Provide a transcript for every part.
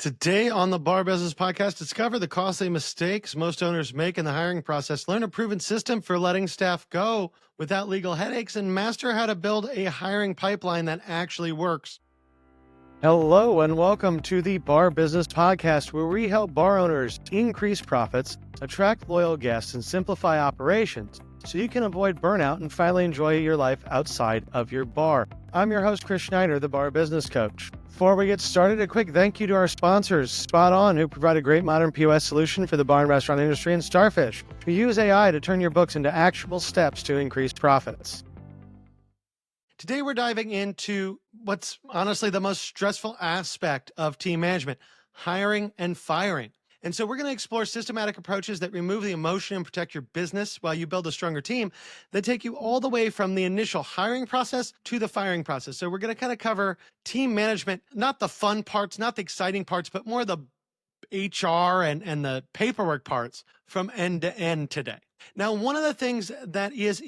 Today on the Bar Business Podcast, discover the costly mistakes most owners make in the hiring process, learn a proven system for letting staff go without legal headaches, and master how to build a hiring pipeline that actually works. Hello, and welcome to the Bar Business Podcast, where we help bar owners increase profits, attract loyal guests, and simplify operations so you can avoid burnout and finally enjoy your life outside of your bar. I'm your host, Chris Schneider, the Bar Business Coach. Before we get started, a quick thank you to our sponsors, Spot On, who provide a great modern POS solution for the bar and restaurant industry, and Starfish, who use AI to turn your books into actionable steps to increase profits. Today, we're diving into what's honestly the most stressful aspect of team management, hiring and firing. And so we're going to explore systematic approaches that remove the emotion and protect your business while you build a stronger team that take you all the way from the initial hiring process to the firing process. So we're going to kind of cover team management, not the fun parts, not the exciting parts, but more the HR and the paperwork parts from end to end today. Now, one of the things that is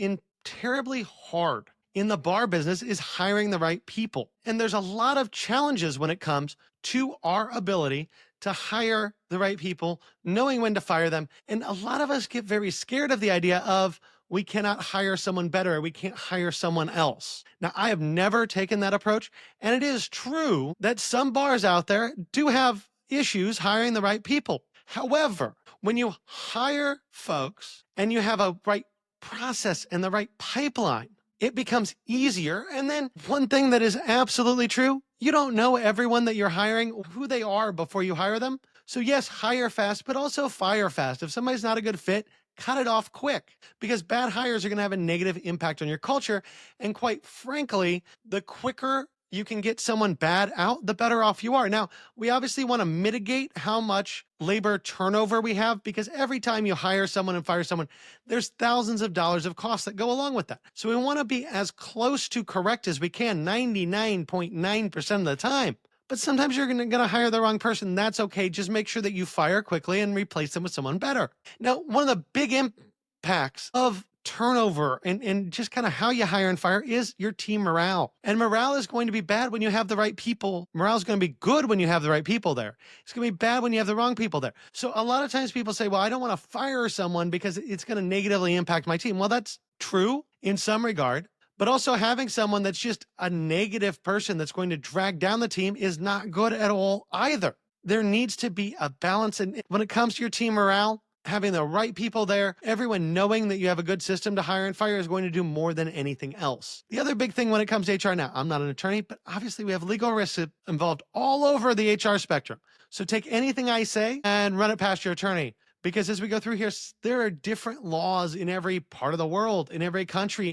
terribly hard in the bar business is hiring the right people. And there's a lot of challenges when it comes to our ability to hire the right people, knowing when to fire them. And a lot of us get very scared of the idea of we cannot hire someone better, or we can't hire someone else. Now, I have never taken that approach. And it is true that some bars out there do have issues hiring the right people. However, when you hire folks and you have a right process and the right pipeline, it becomes easier. And then one thing that is absolutely true, you don't know everyone that you're hiring, who they are before you hire them. So yes, hire fast, but also fire fast. If somebody's not a good fit, cut it off quick, because bad hires are going to have a negative impact on your culture. And quite frankly, the quicker you can get someone bad out, the better off you are. Now, we obviously want to mitigate how much labor turnover we have, because every time you hire someone and fire someone, there's thousands of dollars of costs that go along with that. So we want to be as close to correct as we can, 99.9% of the time. But sometimes you're going to hire the wrong person. That's okay. Just make sure that you fire quickly and replace them with someone better. Now, one of the big impacts of turnover and just kind of how you hire and fire is your team morale. And morale is going to be bad when you have the right people. Morale is going to be good when you have the right people there. It's going to be bad when you have the wrong people there. So a lot of times people say, well, I don't want to fire someone because it's going to negatively impact my team. Well, that's true in some regard, but also having someone that's just a negative person that's going to drag down the team is not good at all either. There needs to be a balance. And when it comes to your team morale, having the right people there, everyone knowing that you have a good system to hire and fire is going to do more than anything else. The other big thing when it comes to HR, now, I'm not an attorney, but obviously we have legal risks involved all over the HR spectrum. So take anything I say and run it past your attorney. Because as we go through here, there are different laws in every part of the world, in every country,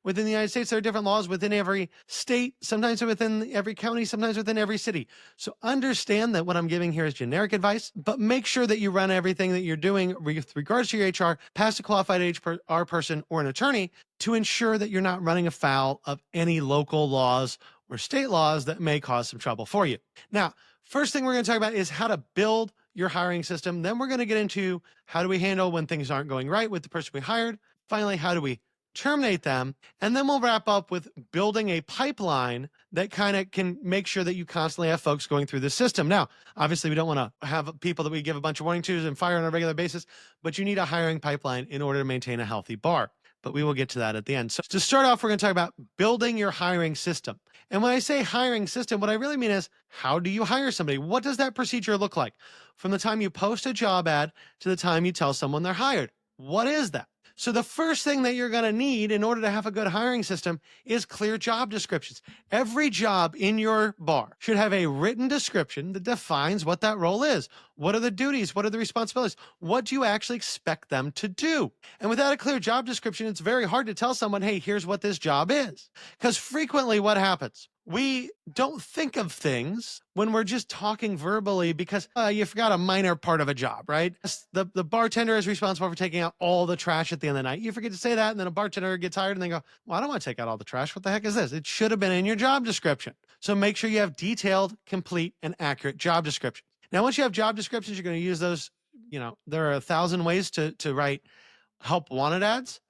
within the United States. There are different laws within every state, sometimes within every county, sometimes within every city. So understand that what I'm giving here is generic advice, but make sure that you run everything that you're doing with regards to your HR past a qualified HR person or an attorney to ensure that you're not running afoul of any local laws or state laws that may cause some trouble for you. Now, first thing we're going to talk about is how to build your hiring system. Then we're going to get into how do we handle when things aren't going right with the person we hired. Finally, how do we terminate them? And then we'll wrap up with building a pipeline that kind of can make sure that you constantly have folks going through the system. Now, obviously, we don't want to have people that we give a bunch of warning to and fire on a regular basis, but you need a hiring pipeline in order to maintain a healthy bar. But we will get to that at the end. So to start off, we're going to talk about building your hiring system. And when I say hiring system, what I really mean is, how do you hire somebody? What does that procedure look like? From the time you post a job ad to the time you tell someone they're hired. What is that? So the first thing that you're going to need in order to have a good hiring system is clear job descriptions. Every job in your bar should have a written description that defines what that role is. What are the duties? What are the responsibilities? What do you actually expect them to do? And without a clear job description, it's very hard to tell someone, hey, here's what this job is. Because frequently what happens? We don't think of things when we're just talking verbally because you forgot a minor part of a job, right? The bartender is responsible for taking out all the trash at the end of the night. You forget to say that, and then a bartender gets hired and they go, well, I don't want to take out all the trash. What the heck is this? It should have been in your job description. So make sure you have detailed, complete, and accurate job descriptions. Now, once you have job descriptions, you're going to use those. There are 1,000 ways to write help wanted ads.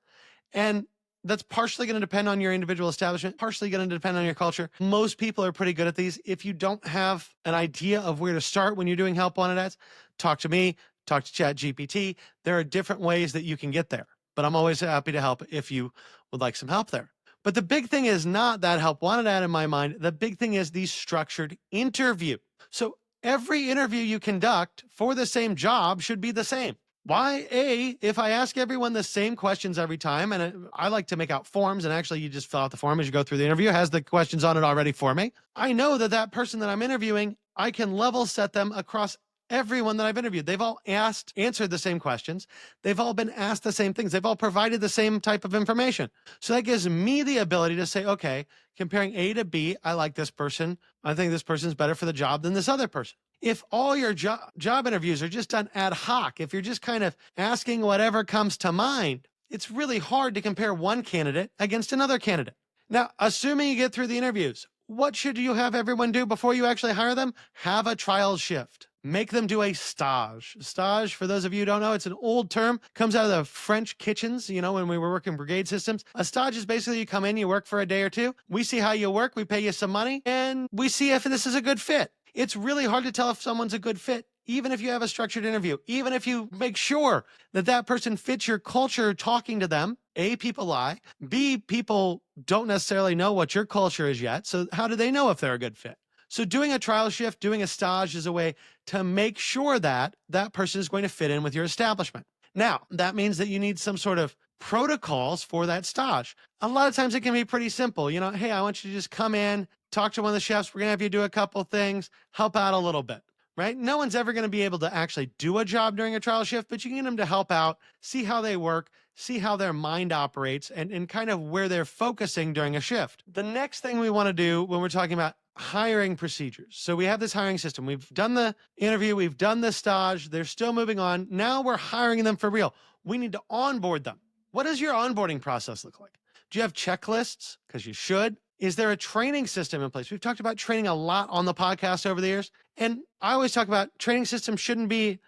And that's partially going to depend on your individual establishment, partially going to depend on your culture. Most people are pretty good at these. If you don't have an idea of where to start when you're doing help wanted ads, talk to me, talk to ChatGPT. There are different ways that you can get there, but I'm always happy to help if you would like some help there. But the big thing is not that help wanted ad in my mind. The big thing is the structured interview. So every interview you conduct for the same job should be the same. Why? If I ask everyone the same questions every time, and I like to make out forms, and actually you just fill out the form as you go through the interview, it has the questions on it already for me. I know that person that I'm interviewing, I can level set them across everyone that I've interviewed. They've all answered the same questions. They've all been asked the same things. They've all provided the same type of information. So that gives me the ability to say, okay, comparing A to B, I like this person. I think this person's better for the job than this other person. If all your job interviews are just done ad hoc, if you're just kind of asking whatever comes to mind, it's really hard to compare one candidate against another candidate. Now, assuming you get through the interviews, what should you have everyone do before you actually hire them? Have a trial shift. Make them do a stage. Stage, for those of you who don't know, it's an old term, comes out of the French kitchens, when we were working brigade systems. A stage is basically you come in, you work for a day or two. We see how you work, we pay you some money, and we see if this is a good fit. It's really hard to tell if someone's a good fit, even if you have a structured interview, even if you make sure that person fits your culture talking to them. A, people lie. B, people don't necessarily know what your culture is yet. So how do they know if they're a good fit? So doing a trial shift, doing a stage is a way to make sure that person is going to fit in with your establishment. Now, that means that you need some sort of protocols for that stage. A lot of times it can be pretty simple. Hey, I want you to just come in, talk to one of the chefs. We're going to have you do a couple things, help out a little bit, right? No one's ever going to be able to actually do a job during a trial shift, but you can get them to help out, see how they work, see how their mind operates, and kind of where they're focusing during a shift. The next thing we want to do when we're talking about hiring procedures. So we have this hiring system. We've done the interview. We've done the stage. They're still moving on. Now we're hiring them for real. We need to onboard them. What does your onboarding process look like? Do you have checklists? Because you should. Is there a training system in place? We've talked about training a lot on the podcast over the years. And I always talk about training systems shouldn't be,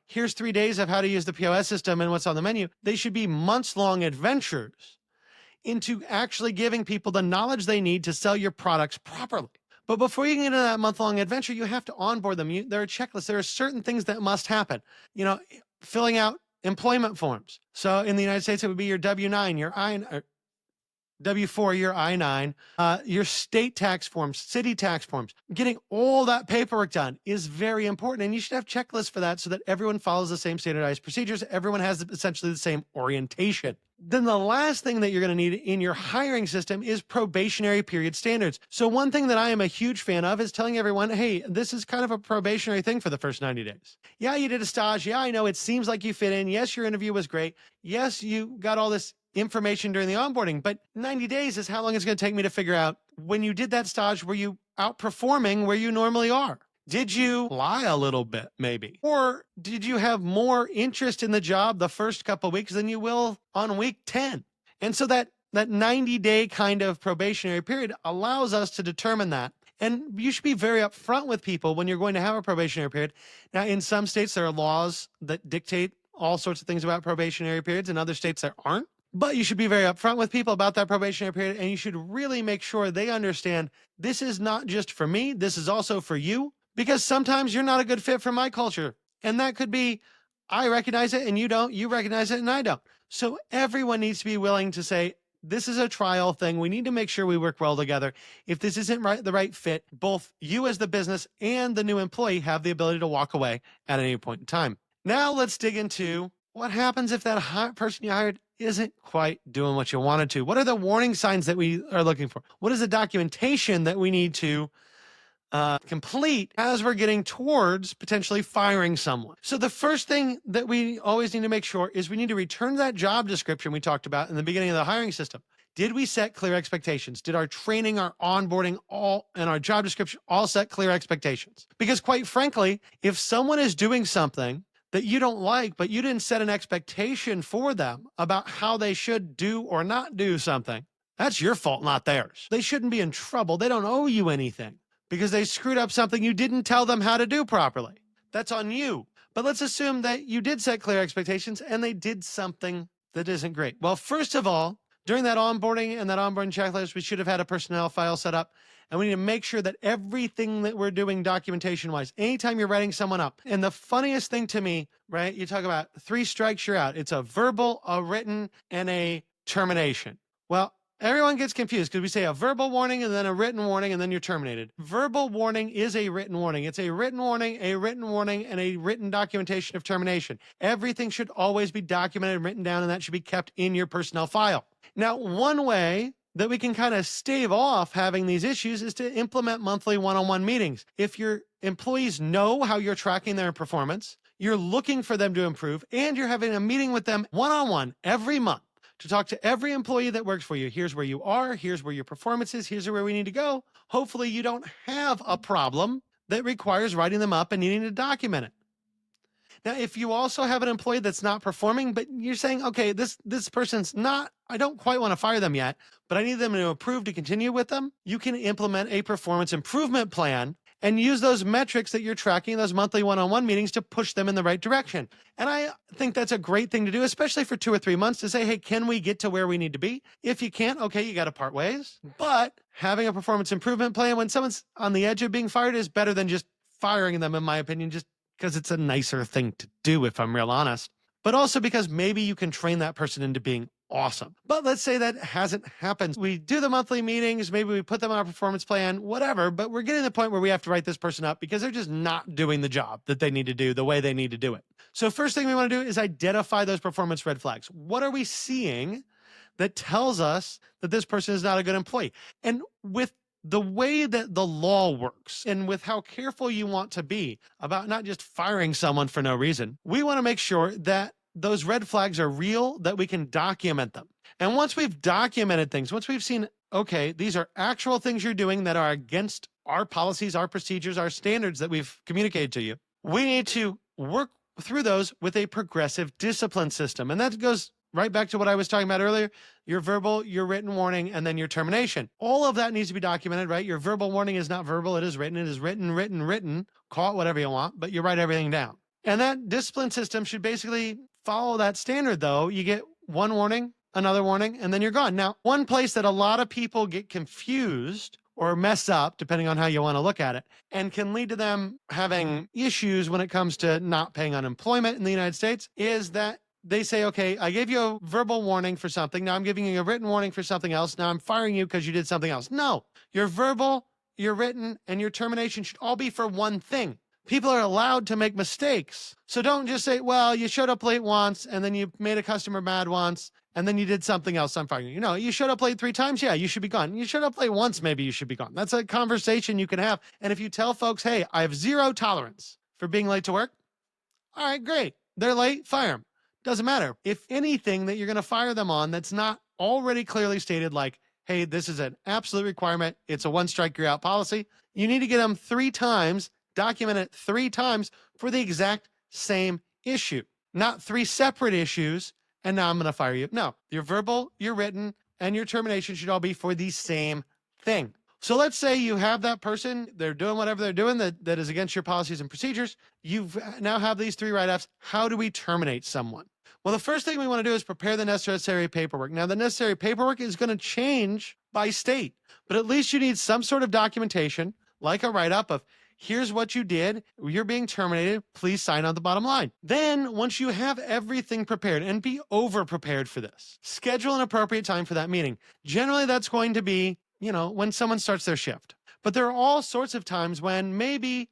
here's 3 days of how to use the POS system and what's on the menu. They should be months-long adventures into actually giving people the knowledge they need to sell your products properly. But before you get into that month-long adventure, you have to onboard them. There are checklists. There are certain things that must happen. Filling out employment forms. So in the United States, it would be your W-9, your W-4, your I-9, your state tax forms, city tax forms. Getting all that paperwork done is very important. And you should have checklists for that so that everyone follows the same standardized procedures. Everyone has essentially the same orientation. Then the last thing that you're going to need in your hiring system is probationary period standards. So one thing that I am a huge fan of is telling everyone, hey, this is kind of a probationary thing for the first 90 days. Yeah, you did a stage. Yeah, I know it seems like you fit in. Yes, your interview was great. Yes, you got all this information during the onboarding, but 90 days is how long it's going to take me to figure out when you did that stage, were you outperforming where you normally are? Did you lie a little bit, maybe? Or did you have more interest in the job the first couple of weeks than you will on week 10? And so that 90-day kind of probationary period allows us to determine that. And you should be very upfront with people when you're going to have a probationary period. Now, in some states, there are laws that dictate all sorts of things about probationary periods. In other states, there aren't. But you should be very upfront with people about that probationary period, and you should really make sure they understand this is not just for me, this is also for you, because sometimes you're not a good fit for my culture. And that could be, I recognize it and you don't, you recognize it and I don't. So everyone needs to be willing to say, this is a trial thing. We need to make sure we work well together. If this isn't the right fit, both you as the business and the new employee have the ability to walk away at any point in time. Now let's dig into what happens if that person you hired isn't quite doing what you wanted to. What are the warning signs that we are looking for? What is the documentation that we need to complete as we're getting towards potentially firing someone? So the first thing that we always need to make sure is we need to return that job description we talked about in the beginning of the hiring system. Did we set clear expectations? Did our training, our onboarding, and our job description all set clear expectations? Because quite frankly, if someone is doing something that you don't like, but you didn't set an expectation for them about how they should do or not do something, that's your fault, not theirs. They shouldn't be in trouble. They don't owe you anything because they screwed up something you didn't tell them how to do properly. That's on you. But let's assume that you did set clear expectations and they did something that isn't great. Well, first of all, During that onboarding and that onboarding checklist, we should have had a personnel file set up. And we need to make sure that everything that we're doing documentation-wise, anytime you're writing someone up. And the funniest thing to me, right, you talk about 3 strikes, you're out. It's a verbal, a written, and a termination. Well, everyone gets confused because we say a verbal warning and then a written warning and then you're terminated. Verbal warning is a written warning. It's a written warning, and a written documentation of termination. Everything should always be documented and written down, and that should be kept in your personnel file. Now, one way that we can kind of stave off having these issues is to implement monthly one-on-one meetings. If your employees know how you're tracking their performance, you're looking for them to improve, and you're having a meeting with them one-on-one every month to talk to every employee that works for you. Here's where you are. Here's where your performance is. Here's where we need to go. Hopefully you don't have a problem that requires writing them up and needing to document it. Now, if you also have an employee that's not performing, but you're saying, okay, this person's not, I don't quite want to fire them yet, but I need them to approve to continue with them, you can implement a performance improvement plan and use those metrics that you're tracking, those monthly one-on-one meetings, to push them in the right direction. And I think that's a great thing to do, especially for 2 or 3 months, to say, hey, can we get to where we need to be? If you can't, okay, you got to part ways. But having a performance improvement plan when someone's on the edge of being fired is better than just firing them, in my opinion, just because it's a nicer thing to do, if I'm real honest. But also because maybe you can train that person into being awesome. But let's say that hasn't happened. We do the monthly meetings, maybe we put them on a performance plan, whatever, but we're getting to the point where we have to write this person up because they're just not doing the job that they need to do the way they need to do it. So first thing we want to do is identify those performance red flags. What are we seeing that tells us that this person is not a good employee? And with the way that the law works and with how careful you want to be about not just firing someone for no reason, we want to make sure that those red flags are real, that we can document them. And once we've documented things, once we've seen, okay, these are actual things you're doing that are against our policies, our procedures, our standards that we've communicated to you, we need to work through those with a progressive discipline system. And that goes right back to what I was talking about earlier, your verbal, your written warning, and then your termination. All of that needs to be documented, right? Your verbal warning is not verbal, it is written. It is written. Call it whatever you want, but you write everything down. And that discipline system should basically follow that standard, though. You get one warning, another warning, and then you're gone. Now, one place that a lot of people get confused or mess up, depending on how you want to look at it, and can lead to them having issues when it comes to not paying unemployment in the United States, is that they say, okay, I gave you a verbal warning for something. Now I'm giving you a written warning for something else. Now I'm firing you because you did something else. No, your verbal, your written, and your termination should all be for one thing. People are allowed to make mistakes. So don't just say, well, you showed up late once and then you made a customer mad once and then you did something else. I'm firing you. No, you showed up late 3 times. Yeah, you should be gone. You showed up late once. Maybe you should be gone. That's a conversation you can have. And if you tell folks, hey, I have 0 tolerance for being late to work. All right, great. They're late. Fire them. Doesn't matter. If anything that you're going to fire them on that's not already clearly stated, like, hey, this is an absolute requirement, it's a 1 strike you're out policy, you need to get them 3 times, document it 3 times for the exact same issue, not 3 separate issues, and now I'm going to fire you. No, your verbal, your written, and your termination should all be for the same thing. So let's say you have that person, they're doing whatever they're doing that is against your policies and procedures. You now have these 3 write-ups. How do we terminate someone? Well, the first thing we want to do is prepare the necessary paperwork. Now, the necessary paperwork is going to change by state, but at least you need some sort of documentation, like a write-up of, here's what you did, you're being terminated, please sign on the bottom line. Then, once you have everything prepared, and be over-prepared for this, schedule an appropriate time for that meeting. Generally, that's going to be, when someone starts their shift. But there are all sorts of times when maybe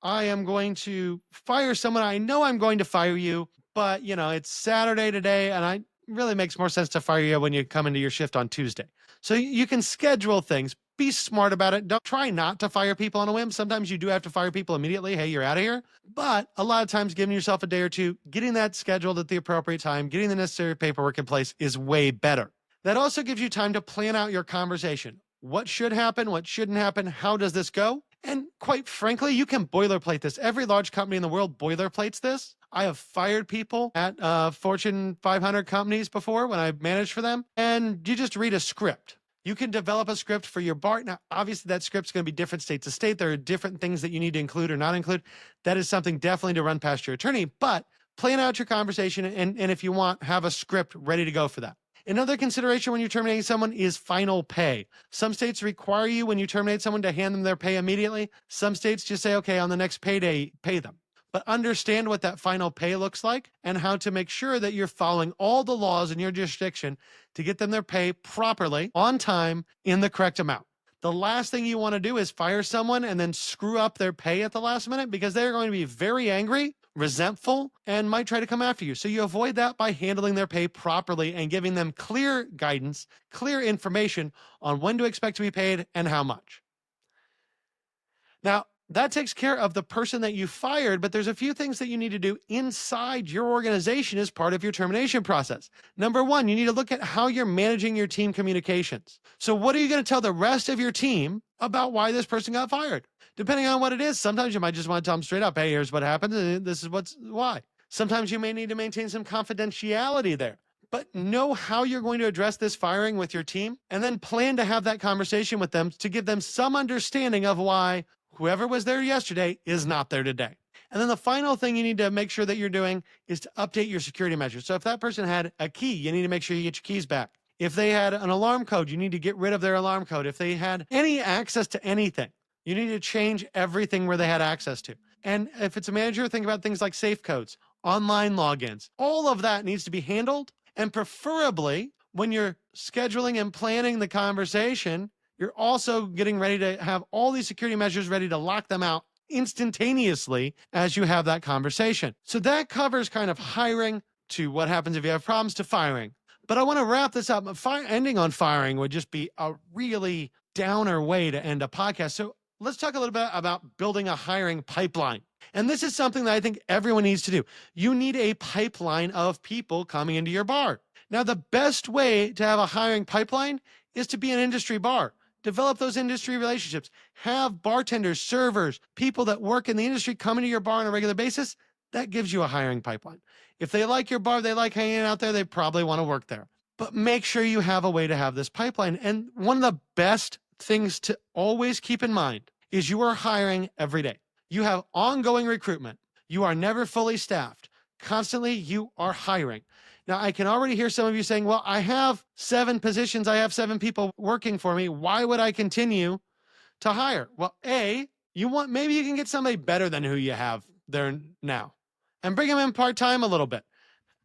I am going to fire someone. I know I'm going to fire you, but it's Saturday today and it really makes more sense to fire you when you come into your shift on Tuesday. So you can schedule things, be smart about it. Don't try not to fire people on a whim. Sometimes you do have to fire people immediately. Hey, you're out of here. But a lot of times giving yourself a day or 2, getting that scheduled at the appropriate time, getting the necessary paperwork in place is way better. That also gives you time to plan out your conversation. What should happen? What shouldn't happen? How does this go? And quite frankly, you can boilerplate this. Every large company in the world boilerplates this. I have fired people at Fortune 500 companies before when I managed for them, and you just read a script. You can develop a script for your BART. Now, obviously, that script's going to be different state to state. There are different things that you need to include or not include. That is something definitely to run past your attorney, but plan out your conversation, and if you want, have a script ready to go for that. Another consideration when you're terminating someone is final pay. Some states require you when you terminate someone to hand them their pay immediately. Some states just say, okay, on the next payday, pay them. But understand what that final pay looks like and how to make sure that you're following all the laws in your jurisdiction to get them their pay properly, on time, in the correct amount. The last thing you want to do is fire someone and then screw up their pay at the last minute, because they're going to be very angry, resentful, and might try to come after you. So you avoid that by handling their pay properly and giving them clear guidance, clear information on when to expect to be paid and how much. Now, that takes care of the person that you fired, but there's a few things that you need to do inside your organization as part of your termination process. Number one, you need to look at how you're managing your team communications. So what are you going to tell the rest of your team about why this person got fired? Depending on what it is, sometimes you might just want to tell them straight up, hey, here's what happened, and this is why. Sometimes you may need to maintain some confidentiality there. But know how you're going to address this firing with your team, and then plan to have that conversation with them to give them some understanding of why whoever was there yesterday is not there today. And then the final thing you need to make sure that you're doing is to update your security measures. So if that person had a key, you need to make sure you get your keys back. If they had an alarm code, you need to get rid of their alarm code. If they had any access to anything, you need to change everything where they had access to. And if it's a manager, think about things like safe codes, online logins. All of that needs to be handled. And preferably, when you're scheduling and planning the conversation, you're also getting ready to have all these security measures ready to lock them out instantaneously as you have that conversation. So that covers kind of hiring to what happens if you have problems to firing. But I want to wrap this up. Ending on firing would just be a really downer way to end a podcast. So let's talk a little bit about building a hiring pipeline. And this is something that I think everyone needs to do. You need a pipeline of people coming into your bar. Now, the best way to have a hiring pipeline is to be an industry bar. Develop those industry relationships. Have bartenders, servers, people that work in the industry come into your bar on a regular basis. That gives you a hiring pipeline. If they like your bar, they like hanging out there, they probably want to work there. But make sure you have a way to have this pipeline. And one of the best things to always keep in mind is you are hiring every day. You have ongoing recruitment. You are never fully staffed. Constantly, you are hiring. Now, I can already hear some of you saying, well, I have 7 positions. I have 7 people working for me. Why would I continue to hire? Well, maybe you can get somebody better than who you have there now and bring them in part-time a little bit.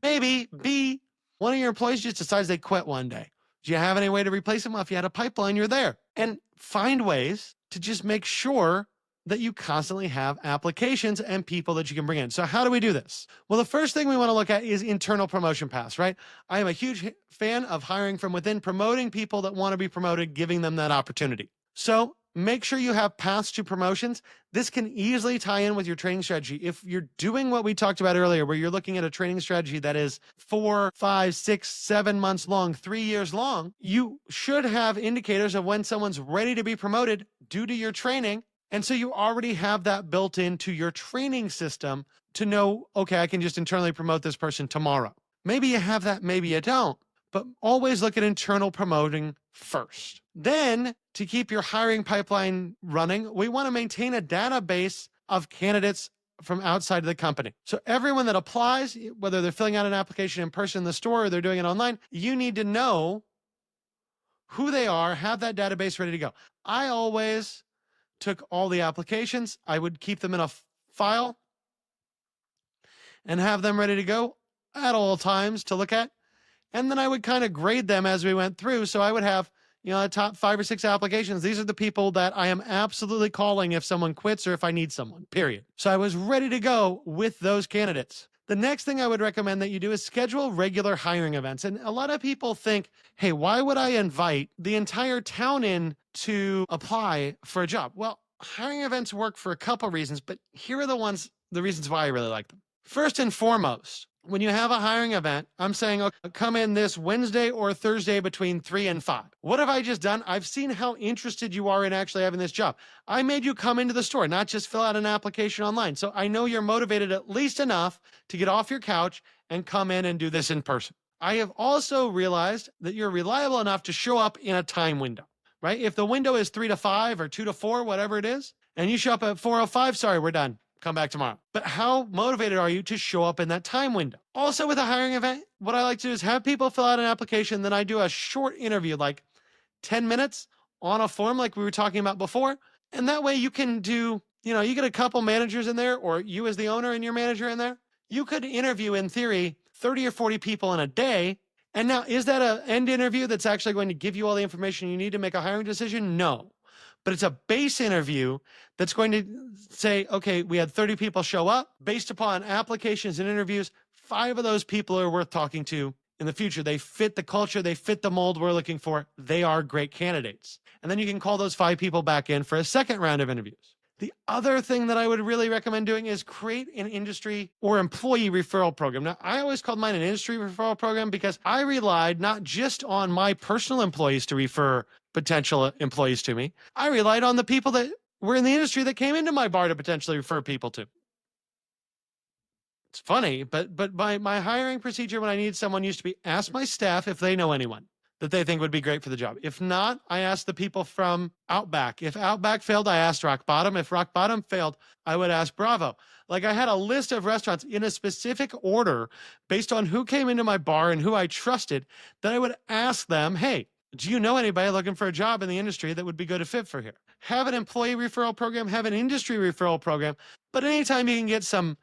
Maybe B, one of your employees just decides they quit one day. Do you have any way to replace them? Well, if you had a pipeline, you're there. And find ways to just make sure that you constantly have applications and people that you can bring in. So how do we do this? Well, the first thing we want to look at is internal promotion paths, right? I am a huge fan of hiring from within, promoting people that want to be promoted, giving them that opportunity. So make sure you have paths to promotions. This can easily tie in with your training strategy. If you're doing what we talked about earlier, where you're looking at a training strategy that is 4, 5, 6, 7 months long, 3 years long, you should have indicators of when someone's ready to be promoted due to your training. And so you already have that built into your training system to know, okay, I can just internally promote this person tomorrow. Maybe you have that, maybe you don't, but always look at internal promoting first. Then, to keep your hiring pipeline running, we want to maintain a database of candidates from outside of the company. So everyone that applies, whether they're filling out an application in person in the store or they're doing it online, you need to know who they are, have that database ready to go. I always took all the applications, I would keep them in a file and have them ready to go at all times to look at. And then I would kind of grade them as we went through. So I would have, a top 5 or 6 applications. These are the people that I am absolutely calling if someone quits or if I need someone, period. So I was ready to go with those candidates. The next thing I would recommend that you do is schedule regular hiring events. And a lot of people think, hey, why would I invite the entire town in to apply for a job? Well, hiring events work for a couple reasons, but here are the reasons why I really like them. First and foremost, when you have a hiring event, I'm saying, okay, come in this Wednesday or Thursday between 3 and 5. What have I just done? I've seen how interested you are in actually having this job. I made you come into the store, not just fill out an application online. So I know you're motivated at least enough to get off your couch and come in and do this in person. I have also realized that you're reliable enough to show up in a time window, right? If the window is 3 to 5 or 2 to 4, whatever it is, and you show up at 4:05, sorry, we're done. come back tomorrow. But how motivated are you to show up in that time window? Also, with a hiring event, what I like to do is have people fill out an application. Then I do a short interview, like 10 minutes on a form like we were talking about before. And that way you can do, you get a couple managers in there, or you as the owner and your manager in there. You could interview, in theory, 30 or 40 people in a day. And now, is that an end interview that's actually going to give you all the information you need to make a hiring decision? No. But it's a base interview that's going to say, okay, we had 30 people show up. Based upon applications and interviews, 5 of those people are worth talking to in the future. They fit the culture. They fit the mold we're looking for. They are great candidates. And then you can call those 5 people back in for a second round of interviews. The other thing that I would really recommend doing is create an industry or employee referral program. Now, I always called mine an industry referral program because I relied not just on my personal employees to refer potential employees to me. I relied on the people that were in the industry that came into my bar to potentially refer people to. It's funny, but my hiring procedure when I need someone used to be ask my staff if they know anyone that they think would be great for the job. If not, I asked the people from Outback. If Outback failed, I asked Rock Bottom. If Rock Bottom failed, I would ask Bravo. Like, I had a list of restaurants in a specific order based on who came into my bar and who I trusted, that I would ask them, hey, do you know anybody looking for a job in the industry that would be good a fit for here? Have an employee referral program, have an industry referral program. But anytime you can get some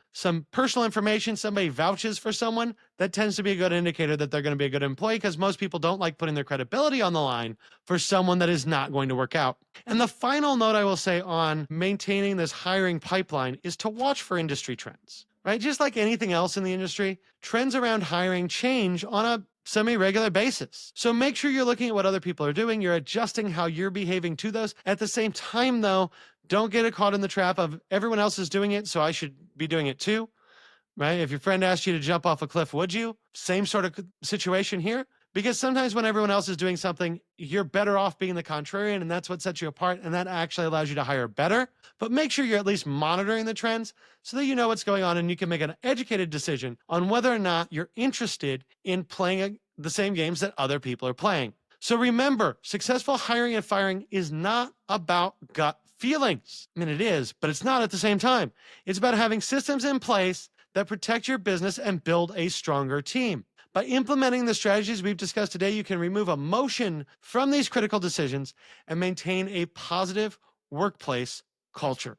personal information, somebody vouches for someone, that tends to be a good indicator that they're going to be a good employee, because most people don't like putting their credibility on the line for someone that is not going to work out. And the final note I will say on maintaining this hiring pipeline is to watch for industry trends, right? Just like anything else in the industry, trends around hiring change on a semi-regular basis. So make sure you're looking at what other people are doing. You're adjusting how you're behaving to those. At the same time, though, don't get caught in the trap of everyone else is doing it, so I should be doing it too, right? If your friend asked you to jump off a cliff, would you? Same sort of situation here. Because sometimes when everyone else is doing something, you're better off being the contrarian, and that's what sets you apart, and that actually allows you to hire better. But make sure you're at least monitoring the trends so that you know what's going on and you can make an educated decision on whether or not you're interested in playing the same games that other people are playing. So remember, successful hiring and firing is not about gut feelings. I mean, it is, but it's not at the same time. It's about having systems in place that protect your business and build a stronger team. By implementing the strategies we've discussed today, you can remove emotion from these critical decisions and maintain a positive workplace culture.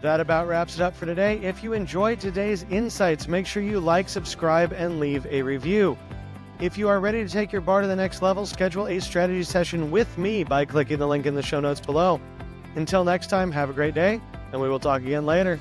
That about wraps it up for today. If you enjoyed today's insights, make sure you like, subscribe, and leave a review. If you are ready to take your bar to the next level, schedule a strategy session with me by clicking the link in the show notes below. Until next time, have a great day, and we will talk again later.